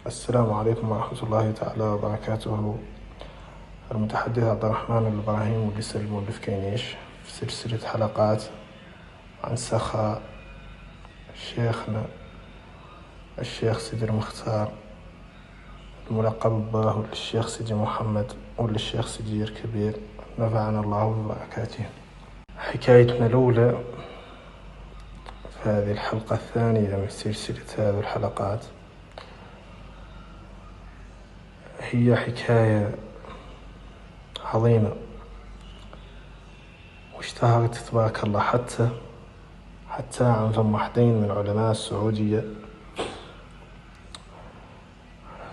السلام عليكم ورحمة الله تعالى وبركاته. المتحدث عبد الرحمن الإبراهيم وليس المؤلف كينيش، في سلسلة حلقات عن سخاء شيخنا الشيخ سيدي المختار الملقب بباه للشيخ سيدي محمد وللشيخ سيدي الكبير، نفعنا الله ببركاته. حكايتنا الأولى في هذه الحلقة الثانية من سلسلة هذه الحلقات هي حكاية عظيمة واشتهرت تبارك الله حتى عن فم واحدين من علماء السعودية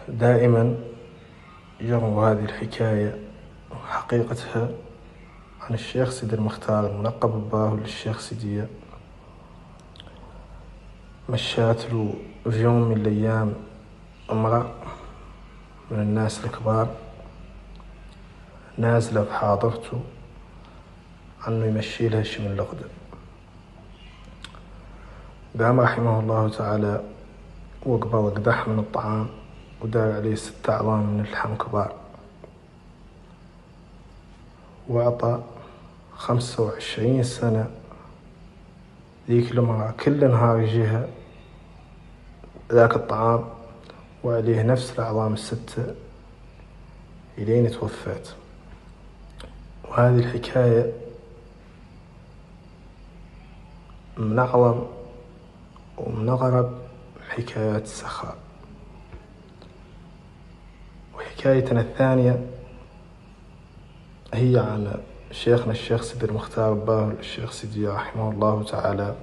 دائما يرووا هذه الحكاية وحقيقتها عن الشيخ سيدي المختار الملقب بباه للشيخ سيدي. مشات له في يوم من الأيام امرأة من الناس الكبار نازلة بحاضرته عنه يمشي لها شي من الغداء. قام رحمه الله تعالى وقبض قدح من الطعام ودار عليه 6 أعظام من اللحم كبار، وأعطى 25 سنة ذيك المرأة كل نهار يجيها ذاك الطعام وعليه نفس الأعظام 6 إلين توفات. وهذه الحكاية من أعظم ومن أغرب حكايات السخاء. وحكايتنا الثانية هي عن شيخنا الشيخ سيدي المختار باه الشيخ سيدي رحمه الله تعالى.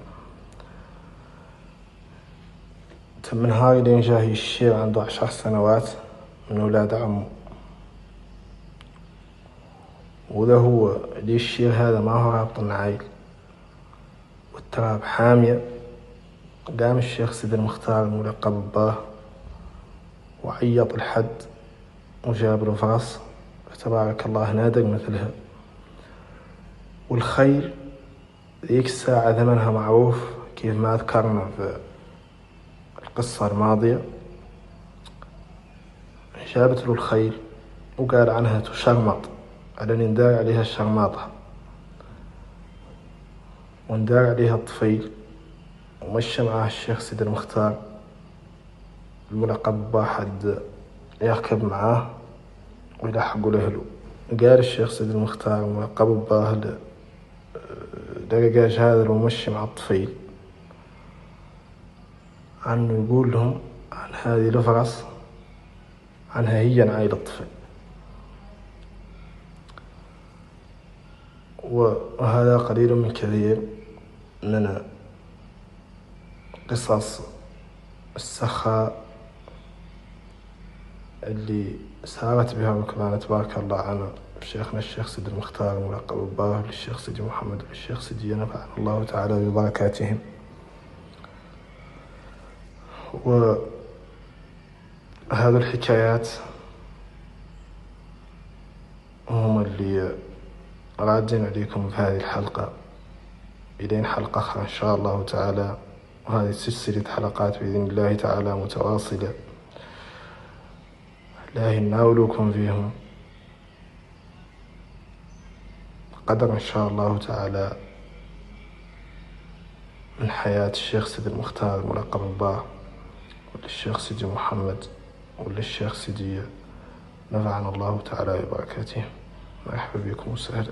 من هاي لين جاهي الشيخ عنده 10 سنوات من أولاد عمه، وده هو لي الشيخ هذا ما هو رابط النعيل والتراب حامية. قام الشيخ سيدي المختار الملقب باه وعيط الحد وجاب له فرس، فتبارك الله نادق مثلها. والخيل ذيك الساعة ثمنها معروف كيف ما ذكرنا في القصة الماضية. جابت له الخيل وقال عنها تشرمط، على ندار عليها الشرماطة وندار عليها الطفيل. ومشى معاه الشيخ سيدي المختار الملقب باه يركب معاه ويلحقوا لأهله. قال الشيخ سيدي المختار الملقب باه لرجاج هذا الممشي مع الطفيل عنه يقول لهم عن هذه الفرس عنها هي نعيل الطفل. وهذا قليل من كثير من قصص السخاء اللي سارت بها ركبان تبارك الله عن شيخنا الشيخ سيدي المختار الملقب باه للشيخ سيدي محمد والشيخ سيدي، نفعنا الله تعالى ببركاتهم. وهذه الحكايات هم اللي رادين عليكم في هذه الحلقة إلين حلقة أخرى إن شاء الله تعالى. وهذه سلسلة حلقات بإذن الله تعالى متواصلة لا يناولكم فيهم قدر إن شاء الله تعالى من حياة الشيخ سيدي المختار الملقب باه وللشيخ سيدي محمد وللشيخ سيدي، نفعنا الله تعالى ببركاته. مرحبا بكم وسهلا.